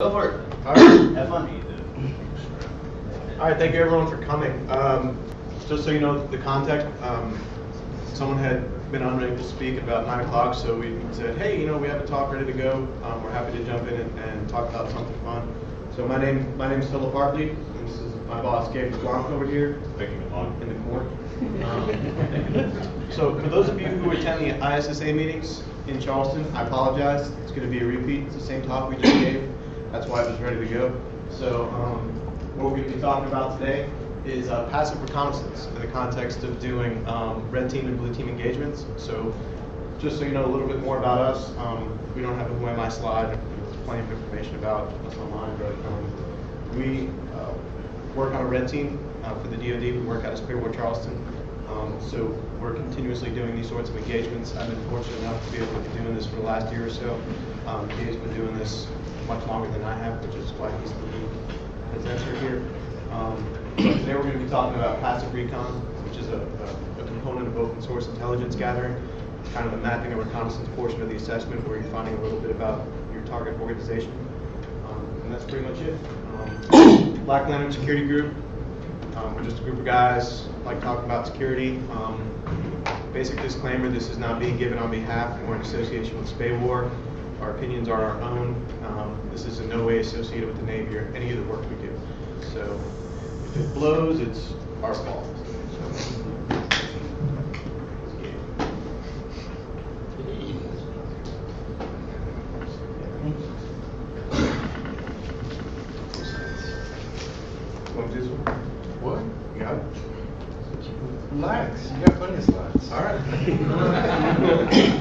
Go for it. All right. Have fun. All right, thank you everyone for coming. Just so you know the context, someone had been unable to speak at about 9 o'clock, so we said, hey, we have a talk ready to go. We're happy to jump in and talk about something fun. So my name is Philip Hartlieb, and this is my boss, Gabele Blanc over here. Thank you, in the corner. So for those of you who attend the ISSA meetings in Charleston, I apologize. It's going to be a repeat. It's the same talk we just gave. That's why I was ready to go. So what we're going to be talking about today is passive reconnaissance in the context of doing red team and blue team engagements. So just so you know a little bit more about us, we don't have a Who Am I slide. There's plenty of information about us online, but we work on a red team for the DoD. We work out of Spearwood, Charleston. So we're continuously doing these sorts of engagements. I've been fortunate enough to be able to be doing this for the last year or so. Dave's been doing this much longer than I have, which is why he's the lead presenter here. Today we're going to be talking about passive recon, which is a component of open source intelligence gathering, kind of the mapping and reconnaissance portion of the assessment where you're finding a little bit about your target organization. And that's pretty much it. Black Lantern Security Group. We're just a group of guys like talking about security. Basic disclaimer, this is not being given on behalf or in association with SPAWAR. Our opinions are our own. This is in no way associated with the Navy or any of the work we do. So if it blows, it's our fault. Want to do this one? What? You got it? Relax, you got plenty of slides. All right.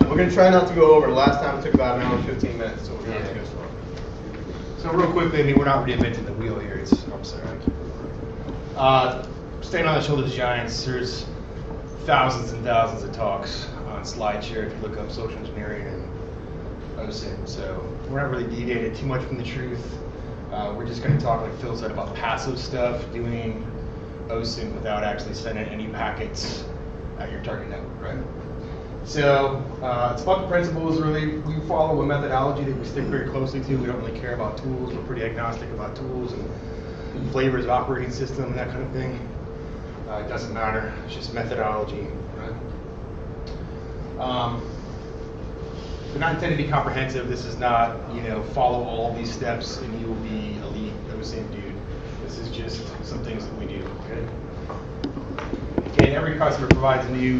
We're going to try not to go over. Last time it took about an hour and 15 minutes, so we're going to have to go slow. So real quickly, we're not reinventing the wheel here. I'm sorry. Staying on the shoulders of giants, there's thousands and thousands of talks on SlideShare if you look up social engineering and OSINT. So we're not really deviating too much from the truth. We're just going to talk, like Phil said, about passive stuff, doing OSINT without actually sending any packets at your target network, right? So it's about the principles, really. We follow a methodology that we stick very closely to. We don't really care about tools. We're pretty agnostic about tools and flavors of operating system and that kind of thing. It doesn't matter. It's just methodology, right? They're not intended to be comprehensive. This is not, follow all these steps and you will be elite OSINT dude. This is just some things that we do, okay? And every customer provides a new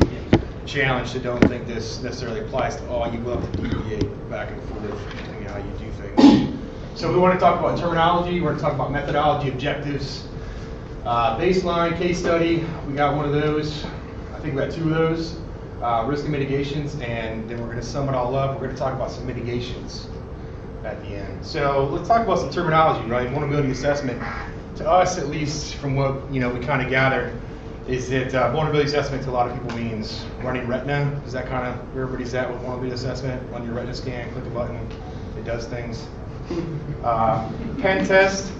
challenge, so don't think this necessarily applies to all. You will have to deviate back and forth between how you do things. So we want to talk about terminology, we're going to talk about methodology, objectives, baseline, case study. We got one of those. I think we got two of those. Risk and mitigations, and then we're going to sum it all up. We're going to talk about some mitigations at the end. So let's talk about some terminology, right? Vulnerability assessment, to us at least, from what we kind of gather, is that vulnerability assessment to a lot of people means running retina. Is that kind of where everybody's at with vulnerability assessment? Run your retina scan, click a button, it does things. Pen test.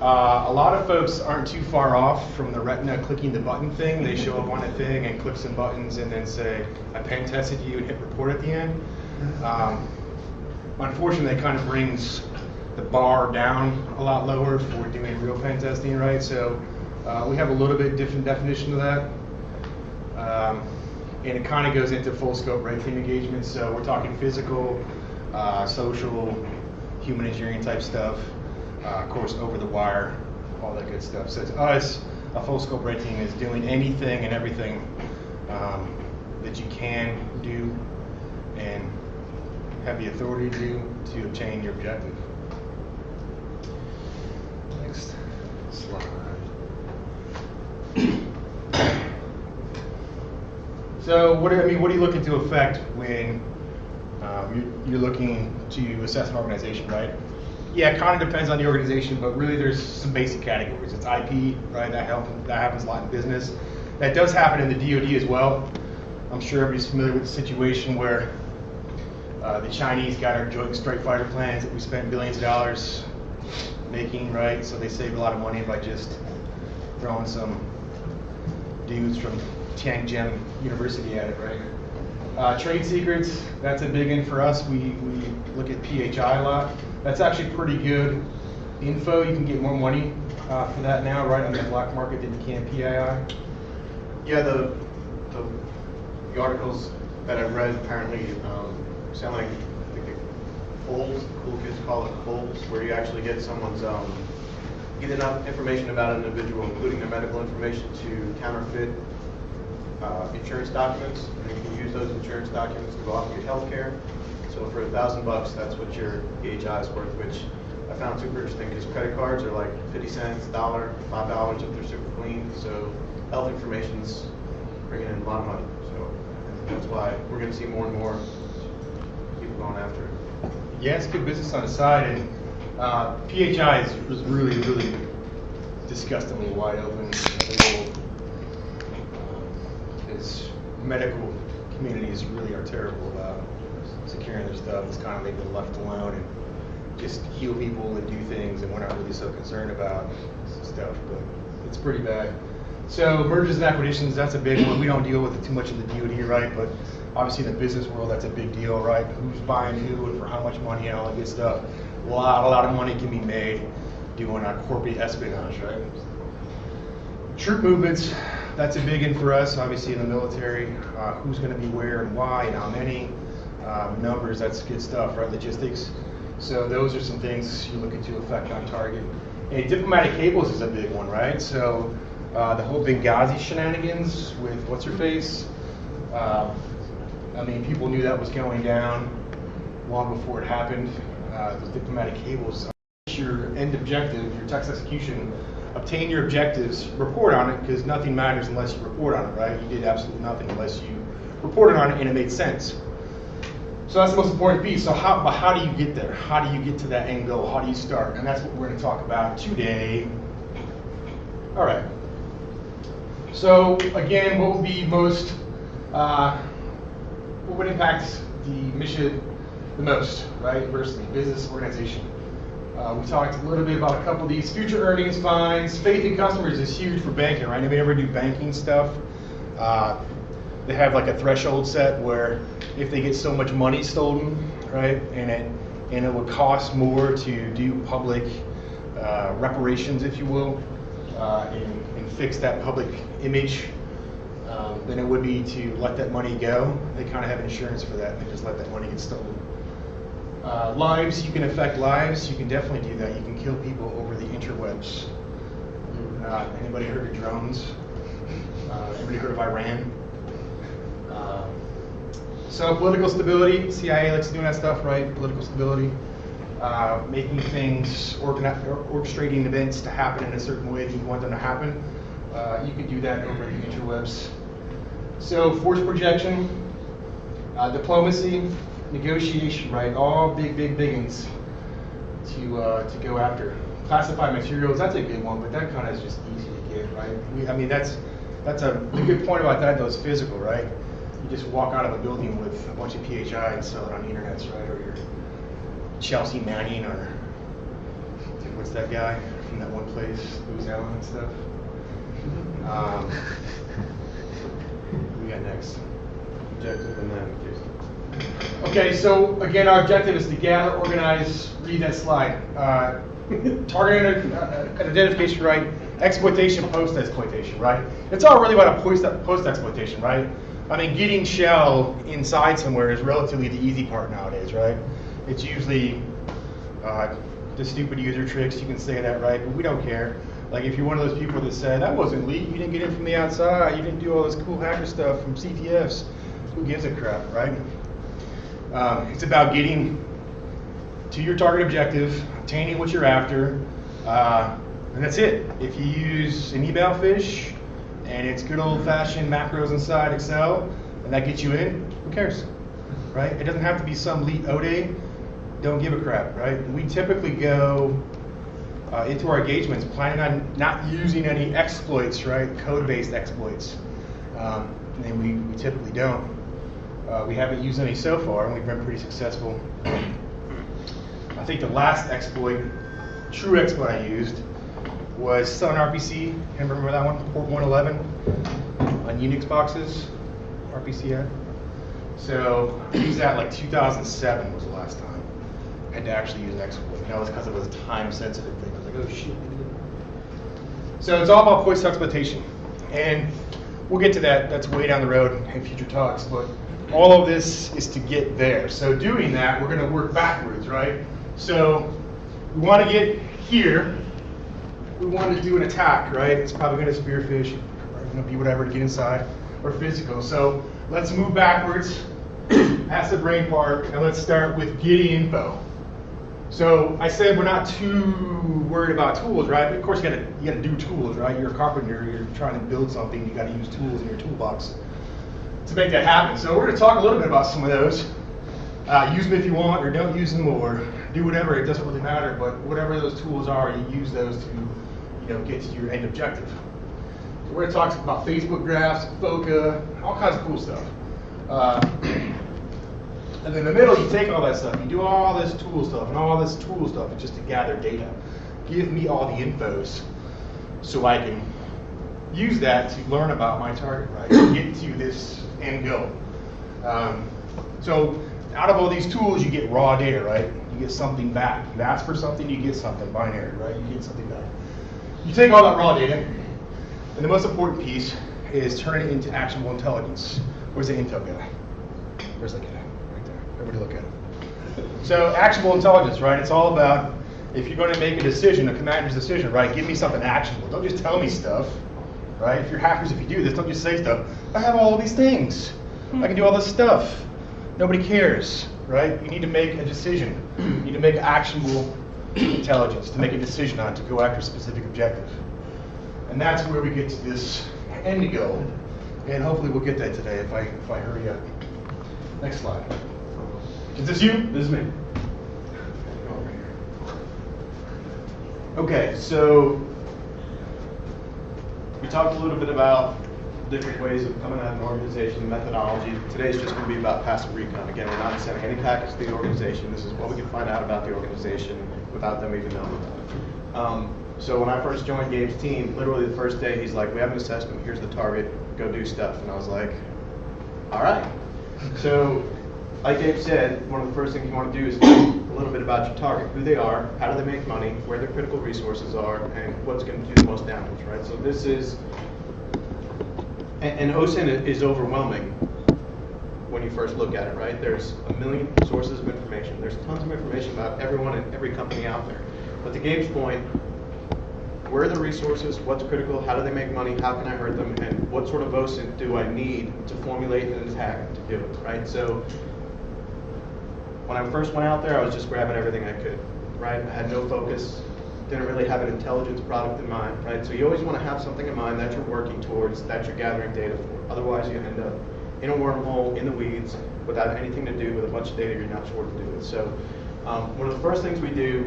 A lot of folks aren't too far off from the retina clicking the button thing. They show up on a thing and click some buttons and then say, I pen tested you, and hit report at the end. Unfortunately, that kind of brings the bar down a lot lower for doing real pen testing, right? So we have a little bit different definition of that. And it kind of goes into full scope red team engagement. So we're talking physical, social, human engineering type stuff. Of course, over the wire, all that good stuff. So to us, a full scope red team is doing anything and everything that you can do and have the authority to do to obtain your objective. Next slide. So what are you looking to affect when you're looking to assess an organization, right? Yeah, it kind of depends on the organization, but really there's some basic categories. It's IP, right? That happens a lot in business. That does happen in the DoD as well. I'm sure everybody's familiar with the situation where the Chinese got our Joint Strike Fighter plans that we spent billions of dollars making, right? So they saved a lot of money by just throwing some dudes from Tianjin University at it, right? Trade secrets, that's a big one for us. We look at PHI a lot. That's actually pretty good info. You can get more money for that now, right, on the black market than you can PII. Yeah, the articles that I've read apparently sound like the polls, cool kids call it polls, where you actually get someone's, get enough information about an individual, including their medical information, to counterfeit insurance documents, and you can use those insurance documents to go off and get health care. So for $1,000, that's what your PHI is worth, which I found super interesting because credit cards are like 50 cents, $1, $5 if they're super clean. So health information's bringing in a lot of money. So that's why we're going to see more and more people going after it. Yeah, it's good business on the side, and PHI is really, really disgustingly wide open. Because medical communities really are terrible about securing their stuff. It's kind of like they're left alone and just heal people and do things, and we're not really so concerned about stuff, but it's pretty bad. So mergers and acquisitions, that's a big one. We don't deal with it too much in the DoD, right? But obviously in the business world, that's a big deal, right? Who's buying who and for how much money and all that good stuff. A lot of money can be made doing corporate espionage, right? Troop movements, that's a big one for us, obviously in the military. Who's going to be where and why and how many. Numbers, that's good stuff, right? Logistics. So those are some things you're looking to affect on target. And diplomatic cables is a big one, right? So the whole Benghazi shenanigans with what's her face. I mean, people knew that was going down long before it happened. Those diplomatic cables. Your end objective, your text execution, obtain your objectives, report on it, because nothing matters unless you report on it, right? You did absolutely nothing unless you reported on it and it made sense. So that's the most important piece. So how do you get there? How do you get to that end goal? How do you start? And that's what we're going to talk about today. All right. So again, what would be most, what would impact the mission the most, right? Versus the business organization. We talked a little bit about a couple of these. Future earnings, fines, faith in customers is huge for banking, right? Anybody ever do banking stuff? They have like a threshold set where if they get so much money stolen, right, and it would cost more to do public reparations, if you will, and fix that public image than it would be to let that money go. They kind of have insurance for that. They just let that money get stolen. Lives, you can affect lives. You can definitely do that. You can kill people over the interwebs. Anybody heard of drones? Anybody heard of Iran? So political stability, CIA likes doing that stuff, right? Political stability, making things, orchestrating events to happen in a certain way that you want them to happen. You can do that over the interwebs. So force projection, diplomacy, negotiation, right? All big ones to go after. Classified materials, that's a good one, but that kind of is just easy to get, right? I mean, that's the good point about that, though, is physical, right? You just walk out of a building with a bunch of PHI and sell it on the internet, right? Or your Chelsea Manning, or what's that guy from that one place, Louis Allen and stuff. What we got next? Objective and then Jason. Okay, so again, our objective is to gather, organize, read that slide. Targeting an identification, right? Exploitation, post-exploitation, right? It's all really about a post-exploitation, right? I mean, getting shell inside somewhere is relatively the easy part nowadays, right? It's usually the stupid user tricks, you can say that, right? But we don't care. Like if you're one of those people that said, that wasn't leak, you didn't get in from the outside, you didn't do all this cool hacker stuff from CTFs, who gives a crap, right? It's about getting to your target objective, obtaining what you're after, and that's it. If you use an email fish and it's good old-fashioned macros inside Excel, and that gets you in, who cares, right? It doesn't have to be some leet ode, don't give a crap, right? We typically go into our engagements planning on not using any exploits, right? Code-based exploits, and we typically don't. We haven't used any so far, and we've been pretty successful. I think the last exploit, true exploit I used, was Sun RPC. Remember that one? Port 111 on Unix boxes, RPC had. So I used that like 2007 was the last time. had to actually use an exploit. And that was because it was a time-sensitive thing. I was like, oh shit. So it's all about voice exploitation. And we'll get to that. That's way down the road in future talks. But all of this is to get there. So doing that, we're going to work backwards, right? So we want to get here. We want to do an attack, right? It's probably going to spearfish, or be whatever to get inside, or physical. So let's move backwards past the brain part, and let's start with getting info. So I said we're not too worried about tools, right? But of course you gotta do tools, right? You're a carpenter, you're trying to build something, you gotta use tools in your toolbox to make that happen. So we're gonna talk a little bit about some of those. Use them if you want, or don't use them, or do whatever, it doesn't really matter, but whatever those tools are, you use those to get to your end objective. So we're gonna talk about Facebook graphs, Foca, all kinds of cool stuff. And in the middle, you take all that stuff, you do all this tool stuff and all this tool stuff just to gather data. Give me all the infos so I can use that to learn about my target, right? To get to this end goal. So out of all these tools, you get raw data, right? You get something back. You ask for something, you get something, binary, right? You get something back. You take all that raw data, and the most important piece is turn it into actionable intelligence. Where's the intel guy? Where's that guy? Everybody look at it. So actionable intelligence, right? It's all about if you're going to make a decision, a commander's decision, right? Give me something actionable. Don't just tell me stuff, right? If you're hackers, if you do this, don't just say stuff. I have all of these things. I can do all this stuff. Nobody cares, right? You need to make a decision. You need to make actionable intelligence to make a decision on to go after a specific objective. And that's where we get to this end goal. And hopefully we'll get that today if I hurry up. Next slide. Is this you? This is me. Okay, so we talked a little bit about different ways of coming at an organization, methodology. Today's just going to be about passive recon. Again, we're not sending any packets to the organization. This is what we can find out about the organization without them even knowing about it. So when I first joined Gabe's team, literally the first day, he's like, we have an assessment, here's the target, go do stuff. And I was like, all right. So like Gabe said, one of the first things you want to do is think a little bit about your target, who they are, how do they make money, where their critical resources are, and what's going to do the most damage, right? So this is, and OSINT is overwhelming when you first look at it, right? There's a million sources of information. There's tons of information about everyone and every company out there. But to Gabe's point, where are the resources, what's critical, how do they make money, how can I hurt them, and what sort of OSINT do I need to formulate an attack to do it, right? So when I first went out there, I was just grabbing everything I could, right? I had no focus, didn't really have an intelligence product in mind, right? So you always want to have something in mind that you're working towards, that you're gathering data for. Otherwise, you end up in a wormhole, in the weeds, without anything to do with a bunch of data you're not sure what to do with. So one of the first things we do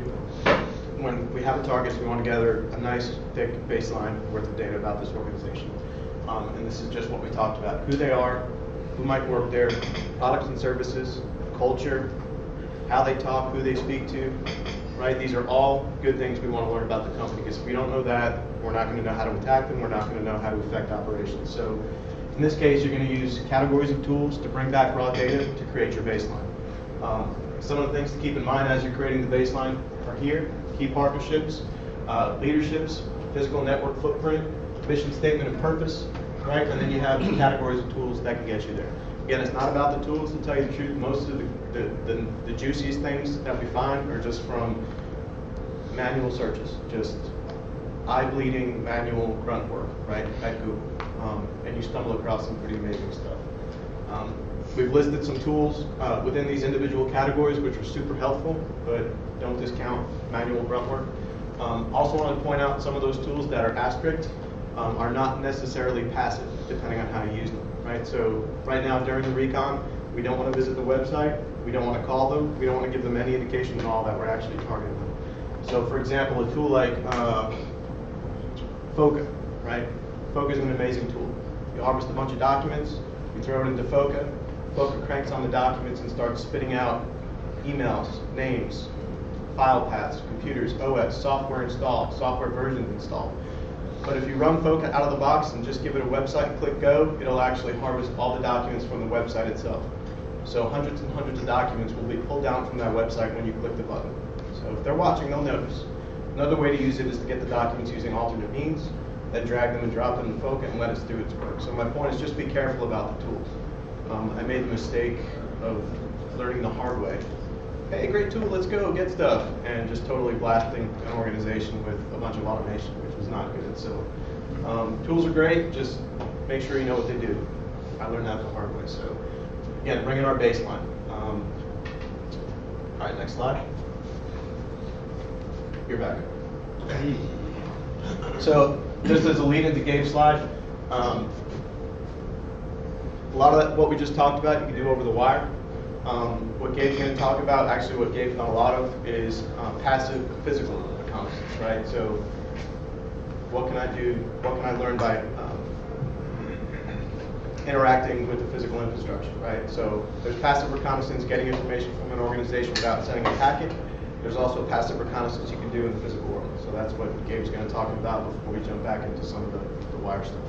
when we have a target is we want to gather a nice, thick baseline worth of data about this organization. And this is just what we talked about, who they are, who might work there, products and services, culture, how they talk, who they speak to, right? These are all good things we want to learn about the company, because if we don't know that, we're not going to know how to attack them, we're not going to know how to affect operations. So in this case, you're going to use categories of tools to bring back raw data to create your baseline. Some of the things to keep in mind as you're creating the baseline are here: key partnerships, leaderships, physical network footprint, mission statement and purpose, right? And then you have categories of tools that can get you there. Again, it's not about the tools, to tell you the truth. Most of the juiciest things that we find are just from manual searches, just eye-bleeding manual grunt work, right, at Google. And you stumble across some pretty amazing stuff. We've listed some tools within these individual categories which are super helpful, but don't discount manual grunt work. Also want to point out some of those tools that are asterisked are not necessarily passive, depending on how you use them. Right? So right now during the recon, we don't want to visit the website, we don't want to call them, we don't want to give them any indication at all that we're actually targeting them. So for example, a tool like Foca, right? Foca is an amazing tool. You harvest a bunch of documents, you throw it into Foca, Foca cranks on the documents and starts spitting out emails, names, file paths, computers, OS, software installed, software versions installed. But if you run Foca out of the box and just give it a website and click go, it'll actually harvest all the documents from the website itself. So hundreds and hundreds of documents will be pulled down from that website when you click the button. So if they're watching, they'll notice. Another way to use it is to get the documents using alternate means, then drag them and drop them in FOCA and let it do its work. So my point is just be careful about the tools. I made the mistake of learning the hard way. Hey, great tool, let's go, get stuff. And just totally blasting an organization with a bunch of automation, which was not good. So tools are great, just make sure you know what they do. I learned that the hard way. So again, bring in our baseline. All right, next slide. You're back. So just as a lead into Gabe's slide, a lot of that, what we just talked about, you can do over the wire. What Gabe's going to talk about, actually what Gabe's done a lot of, is passive physical reconnaissance, right? So what can I do, what can I learn by interacting with the physical infrastructure, right? So there's passive reconnaissance, getting information from an organization without sending a packet. There's also passive reconnaissance you can do in the physical world. So that's what Gabe's going to talk about before we jump back into some of the wire stuff.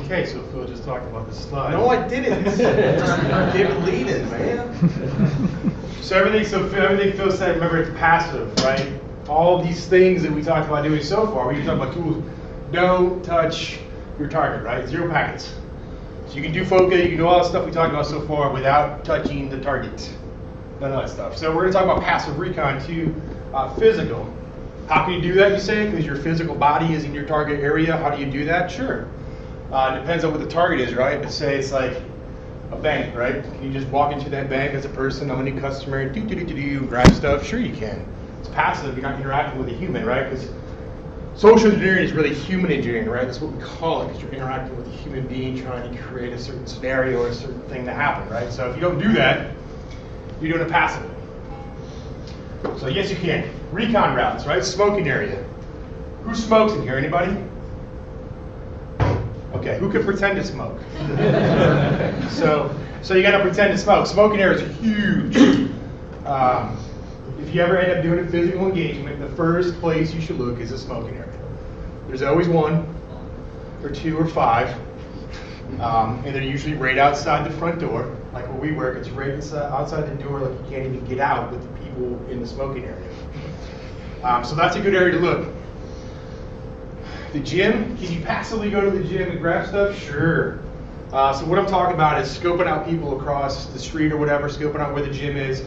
Okay, so Phil just talked about this slide. No, I didn't. Just give it lead-in, man. So everything Phil said, remember, it's passive, right? All these things that we talked about doing so far, we talked about tools, don't touch your target, right? 0 packets. So you can do FOCA, you can do all the stuff we talked about so far without touching the target. None of that stuff. So we're going to talk about passive recon too, physical. How can you do that, you say? Because your physical body is in your target area. How do you do that? Sure. Depends on what the target is, right? Let's say it's like a bank, right? Can you just walk into that bank as a person, I'm a new customer, grab stuff? Sure you can. It's passive, you're not interacting with a human, right? Because social engineering is really human engineering, right? That's what we call it, because you're interacting with a human being trying to create a certain scenario or a certain thing to happen, right? So if you don't do that, you're doing it passively. So yes, you can. Recon routes, right? Smoking area. Who smokes in here? Anybody? Okay, who can pretend to smoke? So you got to pretend to smoke. Smoking areas are huge. If you ever end up doing a physical engagement, the first place you should look is a smoking area. There's always 1 or 2 or 5, and they're usually right outside the front door. Like where we work, it's right outside the door, like you can't even get out with the people in the smoking area. So that's a good area to look. The gym, can you passively go to the gym and grab stuff? Sure. So what I'm talking about is scoping out people across the street or whatever, scoping out where the gym is.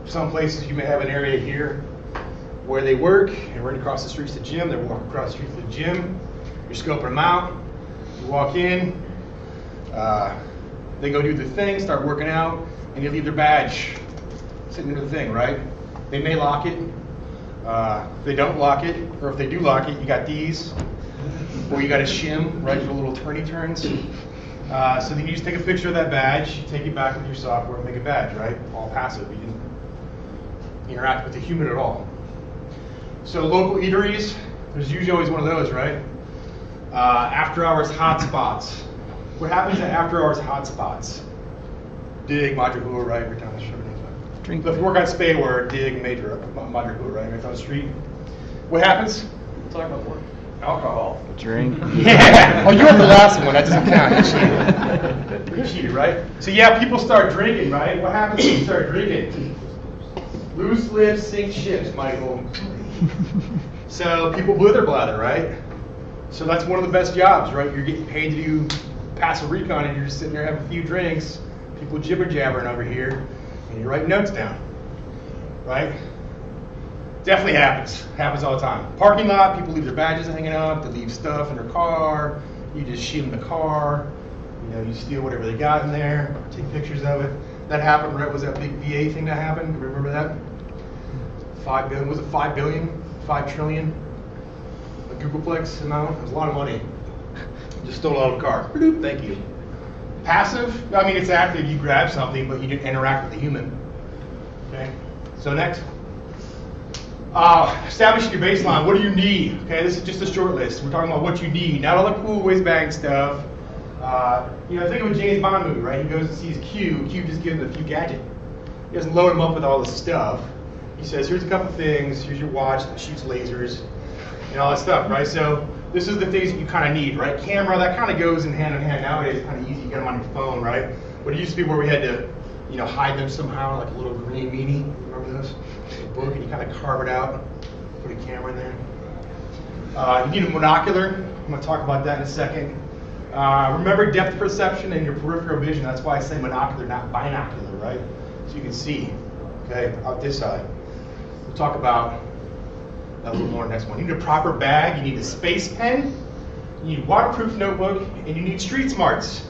Some places you may have an area here where they work, and right across the street's the gym. They walk across the street to the gym. You're scoping them out. You walk in. They go do the thing, start working out, and you leave their badge sitting in the thing, right? They may lock it. If they don't lock it, or if they do lock it, you got these, or you got a shim, right, your little turny turns. So then you just take a picture of that badge, take it back with your software and make a badge, right? All passive, you didn't interact with the human at all. So local eateries, there's usually always one of those, right? After hours hotspots. What happens at after hours hotspots? Dig, modular, right, every time the street. So if you work on Spayware, dig, major, modular, right, right down the street. What happens? We're talking about work. Alcohol. Drink. Yeah. Oh, you were the last one. That doesn't count. You cheated, right? So yeah, people start drinking, right? What happens when you start drinking? Loose lips sink ships, Michael. So people blew their bladder, right? So that's one of the best jobs, right? You're getting paid to do passive recon, and you're just sitting there having a few drinks. People jibber jabbering over here, and you're writing notes down, right? Definitely happens. Happens all the time. Parking lot, people leave their badges hanging up, they leave stuff in their car, you just shim the car, you know, you steal whatever they got in there, take pictures of it. That happened, right? Was that big VA thing that happened? Do you remember that? 5 billion, was it 5 billion? 5 trillion? A Googleplex amount? It was a lot of money. Just stole out of a car. Bloop, thank you. Passive, I mean, it's active, you grab something, but you didn't interact with the human. Okay, so next. Establishing your baseline, what do you need? Okay, this is just a short list. We're talking about what you need, not all the cool whiz bang stuff. You know, think of a James Bond movie, right? He goes and sees Q. Q just gives him a few gadgets. He doesn't load him up with all this stuff. He says, here's a couple things. Here's your watch that shoots lasers and all that stuff, right? So this is the things that you kind of need, right? Camera, that kind of goes in hand. Nowadays, it's kind of easy to get them on your phone, right? But it used to be where we had to, hide them somehow, like a little green meanie. Remember those? A book, and you kind of carve it out, put a camera in there. You need a monocular. I'm going to talk about that in a second. Remember depth perception and your peripheral vision. That's why I say monocular, not binocular, right? So you can see, okay, out this side. We'll talk about that a little more next one. You need a proper bag. You need a space pen. You need a waterproof notebook, and you need street smarts.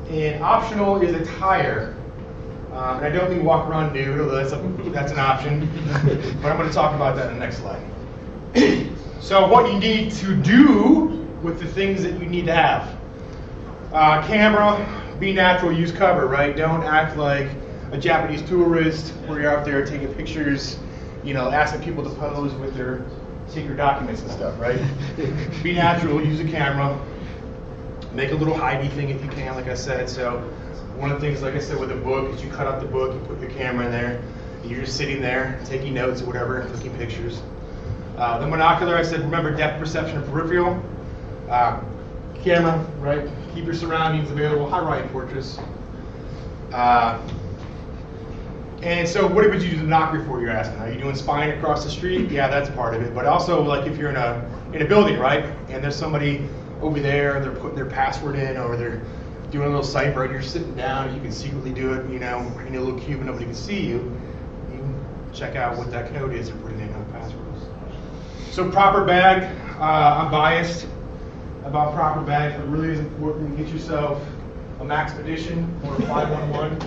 And optional is a tire. And I don't mean walk around nude, although that's an option. But I'm going to talk about that in the next slide. So what you need to do with the things that you need to have. Camera, be natural, use cover, right? Don't act like a Japanese tourist where you're out there taking pictures, asking people to pose with their secret documents and stuff, right? Be natural, use a camera. Make a little hidey thing if you can, like I said. So one of the things, like I said, with a book is you cut out the book, you put your camera in there, and you're just sitting there taking notes or whatever, taking pictures. The monocular, I said, remember depth perception and peripheral. Camera, right? Keep your surroundings available. High-rise portraits. And so what would you do the monocular for, you're asking? Are you doing spying across the street? Yeah, that's part of it. But also, like if you're in a building, right? And there's somebody over there, they're putting their password in, or they're doing a little cipher, and you're sitting down, and you can secretly do it, in a little cube, and nobody can see you. You can check out what that code is or put it in on passwords. So proper bag, I'm biased about proper bags, but it really is important to get yourself a Maxpedition or a 511,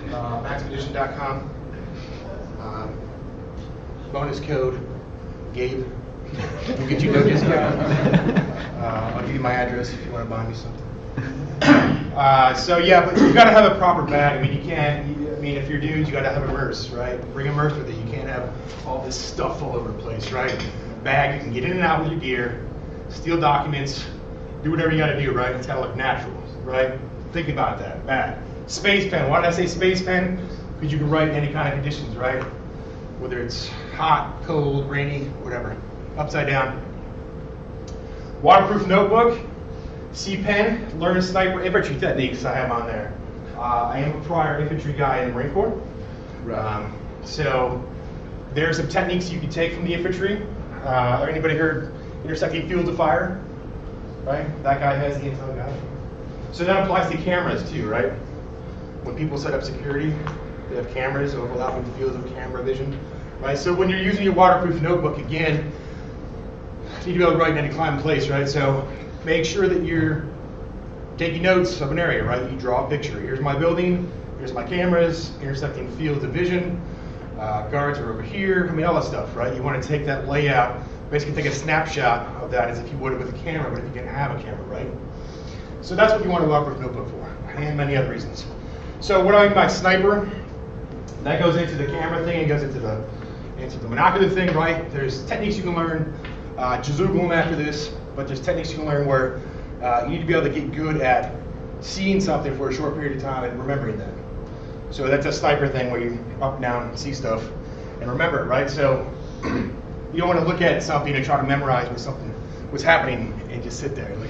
Maxpedition.com. Bonus code, Gabe. We'll get you no discount. I'll give you my address if you want to buy me something. So yeah, but you got to have a proper bag. I mean, you can't. If you're dudes, you got to have immerse, right? Bring immerse with it. You can't have all this stuff all over the place, right? Bag, you can get in and out with your gear, steal documents, do whatever you got to do, right? It's got to look natural, right? Think about that. Bag. Space pen. Why did I say space pen? Because you can write in any kind of conditions, right? Whether it's hot, cold, rainy, whatever. Upside down. Waterproof notebook. C-pen. Learn sniper infantry techniques I have on there. I am a prior infantry guy in the Marine Corps. So there's some techniques you can take from the infantry. Anybody heard intersecting fields of fire? Right? That guy has the intel guy. So that applies to cameras too, right? When people set up security, they have cameras overlapping fields of camera vision. Right? So when you're using your waterproof notebook, again, you need to be able to write in any climate place, right? So make sure that you're taking notes of an area, right? You draw a picture. Here's my building, here's my cameras, intersecting fields of vision, guards are over here, all that stuff, right? You want to take that layout, basically take a snapshot of that as if you would with a camera, but if you didn't have a camera, right? So that's what you want a waterproof notebook for, and many other reasons. So what I mean by sniper, that goes into the camera thing, and goes into the monocular thing, right? There's techniques you can learn, just Google after this, but there's techniques you can learn where you need to be able to get good at seeing something for a short period of time and remembering that. So that's a sniper thing where you up and down see stuff and remember it, right? So you don't want to look at something and try to memorize what's happening and just sit there. Like,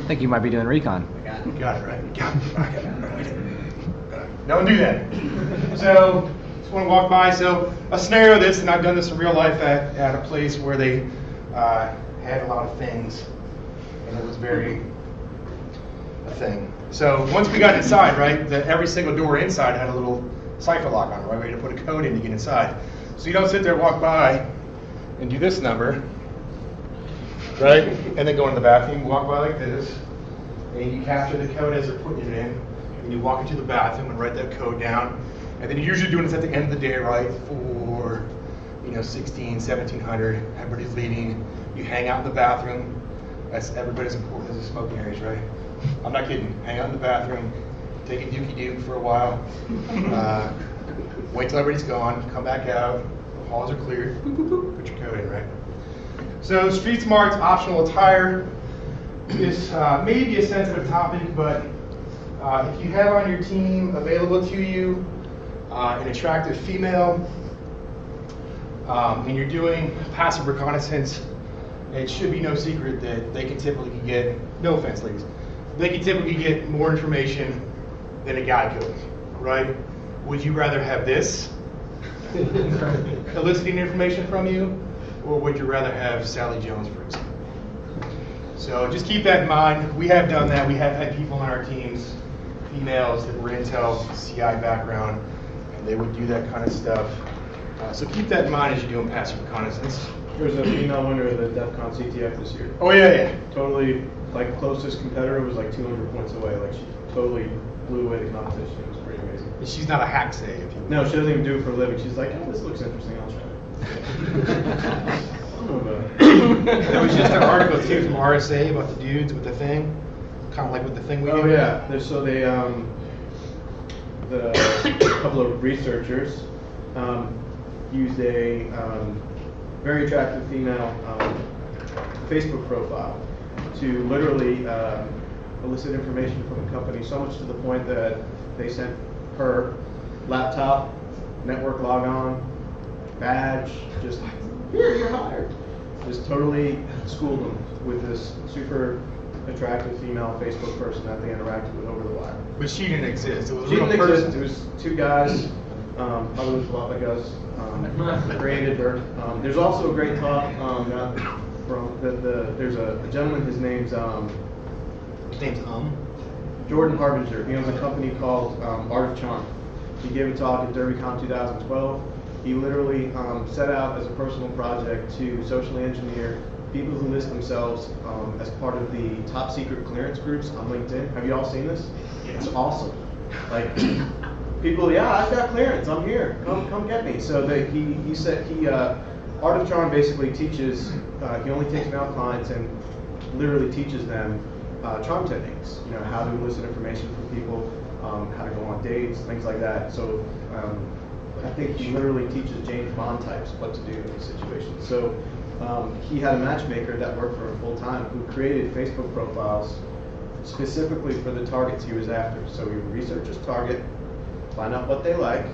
I think you might be doing Recon. got it, right? Got it. Don't do that. So just want to walk by. So a scenario of this, and I've done this in real life at a place where they had a lot of things, and it was very a thing. So once we got inside, right, every single door inside had a little cipher lock on it, right? We had to put a code in to get inside. So you don't sit there, walk by, and do this number, right? And then go in the bathroom, walk by like this, and you capture the code as they're putting it in, and you walk into the bathroom and write that code down. And then you're usually doing this at the end of the day, right? For 16, 1700, everybody's leaving. You hang out in the bathroom. That's everybody's important as the smoking areas, right? I'm not kidding. Hang out in the bathroom, take a dookie dook for a while. Wait till everybody's gone. Come back out. The halls are cleared. Boop, boop, boop, put your code in, right? So street smarts, optional attire. This may be a sensitive topic, but if you have on your team available to you an attractive female, and you're doing passive reconnaissance it should be no secret that they can typically get, no offense ladies, they can typically get more information than a guy could, right? Would you rather have this eliciting information from you, or would you rather have Sally Jones, for example? So just keep that in mind. We have done that. We have had people on our teams, females that were intel, CI background, and they would do that kind of stuff. So keep that in mind as you're doing passive reconnaissance. There's a female winner of the DEF CON CTF this year. Oh yeah. Totally, like closest competitor was like 200 points away. Like she totally blew away the competition. It was pretty amazing. And she's not a hack say, if you will. No, she doesn't even do it for a living. She's like, oh, this looks interesting. I'll try it. I don't know about it. There was just an article too from RSA about the dudes with the thing, kind of like with the thing we do. Oh yeah, so they the couple of researchers used a very attractive female Facebook profile to literally elicit information from the company, so much to the point that they sent her laptop, network logon, badge, just here, you're hired. Just totally schooled them with this super attractive female Facebook person that they interacted with over the wire. But she didn't exist. It was a She real didn't person. exist. It was two guys, probably looked a lot like us, created her. There's also a great talk from there's a gentleman, his name's Jordan Harbinger. He owns a company called Art of Charm. He gave a talk at DerbyCon 2012. He literally set out as a personal project to socially engineer people who list themselves as part of the top secret clearance groups on LinkedIn. Have you all seen this? Yeah. It's awesome. Like people, yeah, I've got clearance. I'm here. Come get me. So he said Art of Charm basically teaches. He only takes male clients and literally teaches them charm techniques. You know, how to elicit information from people, how to go on dates, things like that. So. I think he literally teaches James Bond types what to do in these situations. So he had a matchmaker that worked for him full time who created Facebook profiles specifically for the targets he was after. So he would research his target, find out what they like,